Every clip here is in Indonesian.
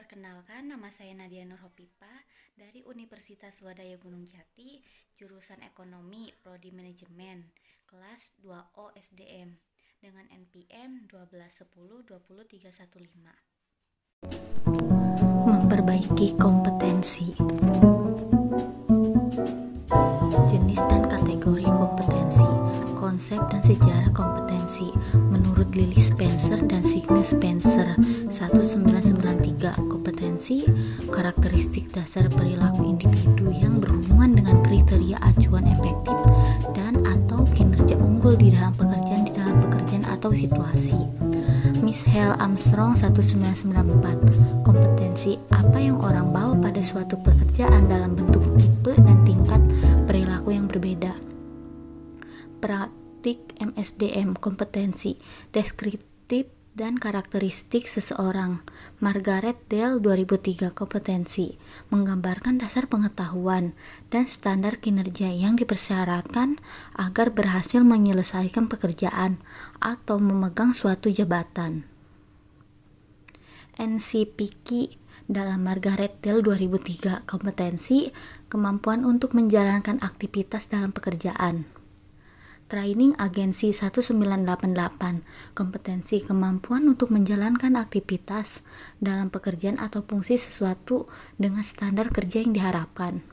Perkenalkan, nama saya Nadia Nurhopipa dari Universitas Swadaya Gunung Jati, jurusan Ekonomi, Prodi Manajemen, kelas 2O SDM, dengan NPM 121020315. Memperbaiki kompetensi. Jenis dan kategori kompetensi, konsep dan sejarah kompetensi menurut Lily Spencer dan Signe Spencer 1993. Kompetensi, karakteristik dasar perilaku individu yang berhubungan dengan kriteria acuan efektif dan atau kinerja unggul di dalam pekerjaan atau situasi. Miss Hale Armstrong 1994. Kompetensi apa yang orang bawa pada suatu pekerjaan dalam bentuk tipe dan tingkat perilaku yang berbeda. Praktik MSDM, kompetensi deskriptif dan karakteristik seseorang. Margaret Dale 2003. Kompetensi menggambarkan dasar pengetahuan dan standar kinerja yang dipersyaratkan agar berhasil menyelesaikan pekerjaan atau memegang suatu jabatan. NCPQ dalam Margaret Dale 2003. Kompetensi kemampuan untuk menjalankan aktivitas dalam pekerjaan. Training Agency 1988. Kompetensi kemampuan untuk menjalankan aktivitas dalam pekerjaan atau fungsi sesuatu dengan standar kerja yang diharapkan.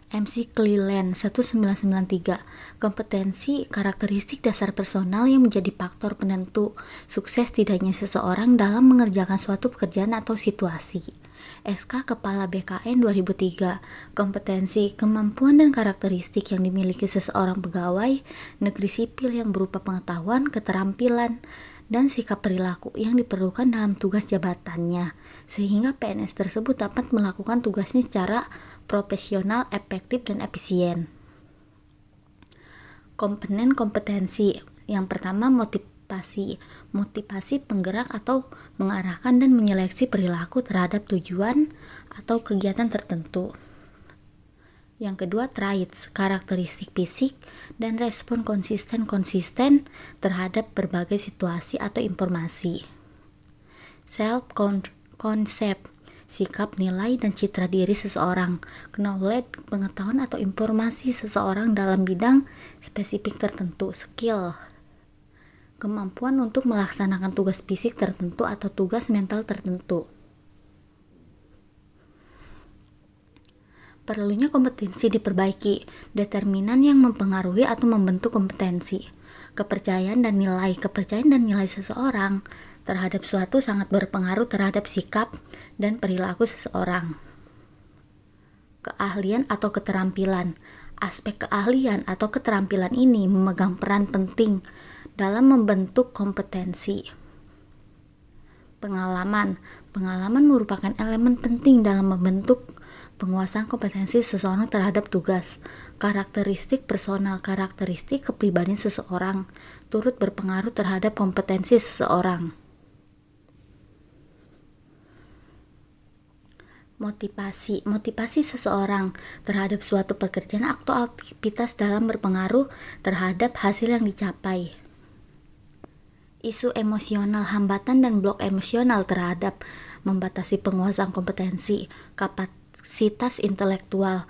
MC Cleland 1993. Kompetensi karakteristik dasar personal yang menjadi faktor penentu sukses tidaknya seseorang dalam mengerjakan suatu pekerjaan atau situasi. SK Kepala BKN 2003. Kompetensi, kemampuan dan karakteristik yang dimiliki seseorang pegawai negeri sipil yang berupa pengetahuan, keterampilan, dan sikap perilaku yang diperlukan dalam tugas jabatannya, sehingga PNS tersebut dapat melakukan tugasnya secara profesional, efektif, dan efisien. Komponen kompetensi. Yang pertama, motivasi penggerak atau mengarahkan dan menyeleksi perilaku terhadap tujuan atau kegiatan tertentu. Yang kedua, traits, karakteristik fisik dan respon konsisten terhadap berbagai situasi atau informasi. Self-concept, sikap, nilai, dan citra diri seseorang. Knowledge, pengetahuan atau informasi seseorang dalam bidang spesifik tertentu. Skill, kemampuan untuk melaksanakan tugas fisik tertentu atau tugas mental tertentu. Perlunya kompetensi diperbaiki. Determinan yang mempengaruhi atau membentuk kompetensi. Kepercayaan dan nilai seseorang terhadap suatu sangat berpengaruh terhadap sikap dan perilaku seseorang. Keahlian atau keterampilan. Aspek keahlian atau keterampilan ini memegang peran penting dalam membentuk kompetensi. Pengalaman merupakan elemen penting dalam membentuk penguasaan kompetensi seseorang terhadap tugas. Karakteristik personal, karakteristik kepribadian seseorang turut berpengaruh terhadap kompetensi seseorang. Motivasi seseorang terhadap suatu pekerjaan atau aktivitas dalam berpengaruh terhadap hasil yang dicapai. Isu emosional, hambatan dan blok emosional terhadap membatasi penguasaan kompetensi. Kapasitas intelektual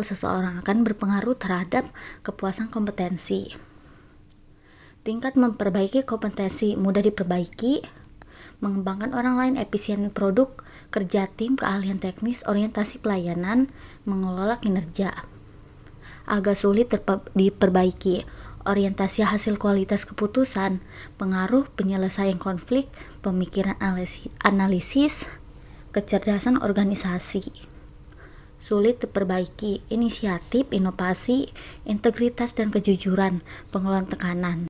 seseorang akan berpengaruh terhadap kepuasan kompetensi. Tingkat memperbaiki kompetensi, mudah diperbaiki, mengembangkan orang lain, efisien produk, kerja tim, keahlian teknis, orientasi pelayanan, mengelola kinerja. Agak sulit diperbaiki, orientasi hasil kualitas keputusan, pengaruh penyelesaian konflik, pemikiran analisis, kecerdasan organisasi. Sulit diperbaiki, inisiatif, inovasi, integritas dan kejujuran, pengelolaan tekanan.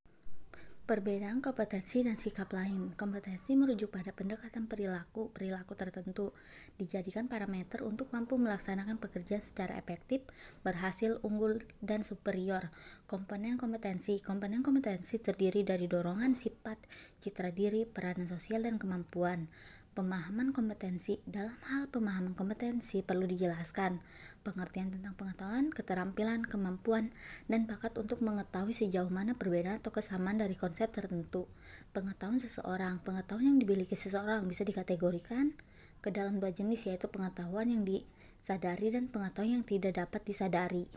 Perbedaan kompetensi dan sikap lain. Kompetensi merujuk pada pendekatan perilaku tertentu, dijadikan parameter untuk mampu melaksanakan pekerjaan secara efektif, berhasil, unggul, dan superior. Komponen kompetensi terdiri dari dorongan sifat, citra diri, peranan sosial, dan kemampuan. Pemahaman kompetensi. Dalam hal pemahaman kompetensi perlu dijelaskan pengertian tentang pengetahuan, keterampilan, kemampuan, dan bakat untuk mengetahui sejauh mana perbedaan atau kesamaan dari konsep tertentu. Pengetahuan seseorang. Pengetahuan yang dimiliki seseorang bisa dikategorikan ke dalam dua jenis, yaitu pengetahuan yang disadari dan pengetahuan yang tidak dapat disadari.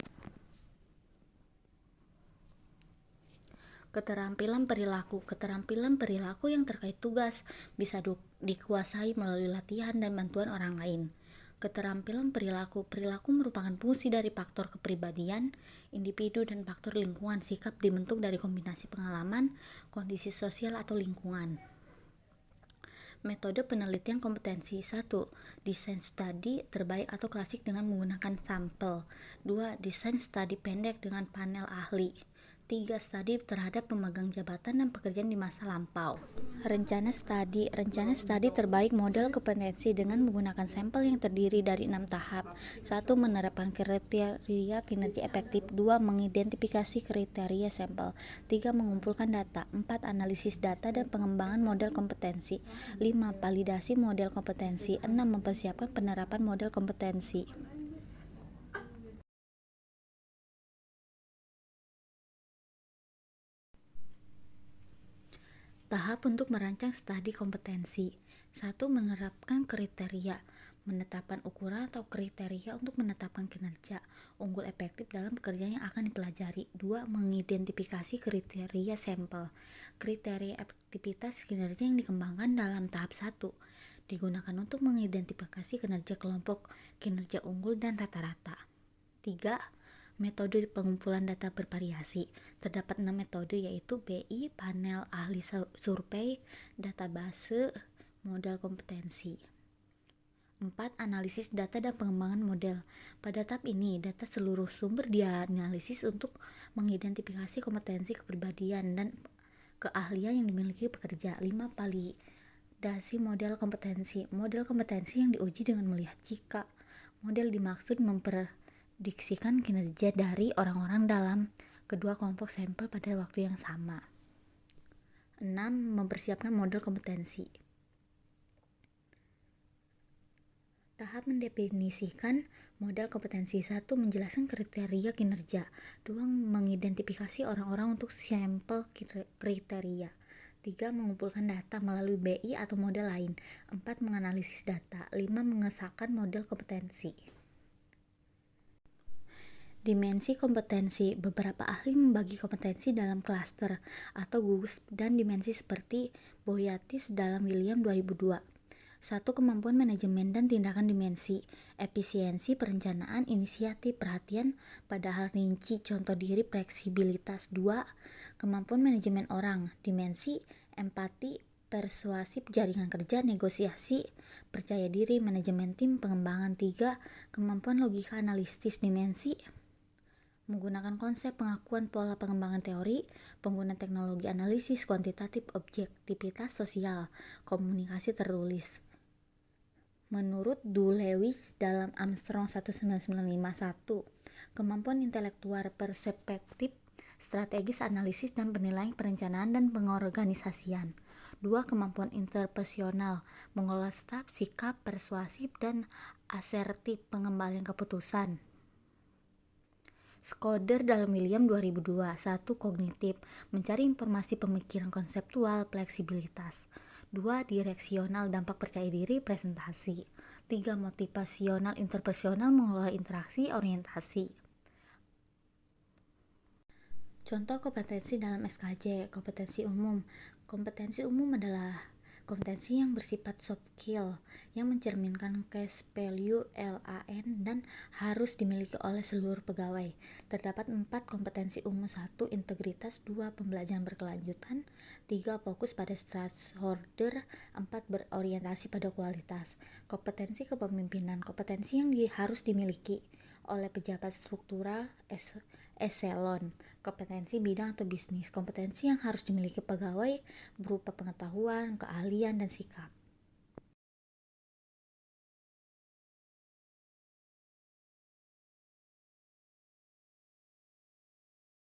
Keterampilan perilaku. Keterampilan perilaku yang terkait tugas bisa dikuasai melalui latihan dan bantuan orang lain. Keterampilan perilaku. Perilaku merupakan fungsi dari faktor kepribadian, individu, dan faktor lingkungan. Sikap dibentuk dari kombinasi pengalaman, kondisi sosial, atau lingkungan. Metode penelitian kompetensi. 1. Desain studi terbaik atau klasik dengan menggunakan sampel. 2. Desain studi pendek dengan panel ahli. 3. Studi terhadap pemegang jabatan dan pekerjaan di masa lampau. Rencana studi. Rencana studi terbaik model kompetensi dengan menggunakan sampel yang terdiri dari 6 tahap. 1. Menerapkan kriteria kinerja efektif. 2. Mengidentifikasi kriteria sampel. 3. Mengumpulkan data. 4. Analisis data dan pengembangan model kompetensi. 5. Validasi model kompetensi. 6. Mempersiapkan penerapan model kompetensi. Tahap untuk merancang studi kompetensi. 1. Menerapkan kriteria. Menetapkan ukuran atau kriteria untuk menetapkan kinerja unggul efektif dalam pekerjaan yang akan dipelajari. 2. Mengidentifikasi kriteria sampel. Kriteria efektivitas kinerja yang dikembangkan dalam tahap 1 digunakan untuk mengidentifikasi kinerja kelompok, kinerja unggul, dan rata-rata. 3. Metode pengumpulan data bervariasi. Terdapat 6 metode, yaitu BI, panel ahli survei, database, model kompetensi. 4. Analisis data dan pengembangan model. Pada tahap ini, data seluruh sumber dianalisis untuk mengidentifikasi kompetensi kepribadian dan keahlian yang dimiliki pekerja. 5. Validasi model kompetensi. Model kompetensi yang diuji dengan melihat jika model dimaksud memprediksikan kinerja dari orang-orang dalam kedua kelompok sampel pada waktu yang sama. 6. Mempersiapkan model kompetensi. Tahap mendefinisikan model kompetensi. 1. Menjelaskan kriteria kinerja. 2. Mengidentifikasi orang-orang untuk sampel kriteria. 3. Mengumpulkan data melalui BI atau model lain. 4. Menganalisis data. 5. Mengesahkan model kompetensi. Dimensi kompetensi. Beberapa ahli membagi kompetensi dalam klaster atau gugus dan dimensi seperti Boyatis dalam William 2002. 1. Kemampuan manajemen dan tindakan dimensi. Efisiensi, perencanaan, inisiatif, perhatian pada hal rinci, contoh diri, fleksibilitas. 2. Kemampuan manajemen orang. Dimensi, empati, persuasif, jaringan kerja, negosiasi, percaya diri, manajemen tim, pengembangan. 3. Kemampuan logika analitis. Dimensi, menggunakan konsep, pengakuan, pola pengembangan teori, penggunaan teknologi analisis kuantitatif, objektivitas sosial, komunikasi tertulis. Menurut Dulewicz dalam Armstrong 19951, kemampuan intelektual, perspektif, strategis, analisis, dan penilaian, perencanaan, dan pengorganisasian. 2. Kemampuan interpersonal, mengolah staf, sikap, persuasif, dan asertif, pengembalian keputusan. Schroeder dalam William 2002. 1. Kognitif, mencari informasi, pemikiran konseptual, fleksibilitas. 2. Direksional, dampak, percaya diri, presentasi. 3. Motivasional, interpersonal, mengelola interaksi, orientasi. Contoh kompetensi dalam SKJ. Kompetensi umum. Kompetensi umum adalah kompetensi yang bersifat soft skill yang mencerminkan cash value LAN dan harus dimiliki oleh seluruh pegawai. Terdapat 4 kompetensi umum. 1. Integritas. 2. Pembelajaran berkelanjutan. 3. Fokus pada stakeholder. 4. Berorientasi pada kualitas. Kompetensi kepemimpinan. Kompetensi yang harus dimiliki oleh pejabat struktural eselon. Kompetensi bidang atau bisnis. Kompetensi yang harus dimiliki pegawai berupa pengetahuan, keahlian, dan sikap.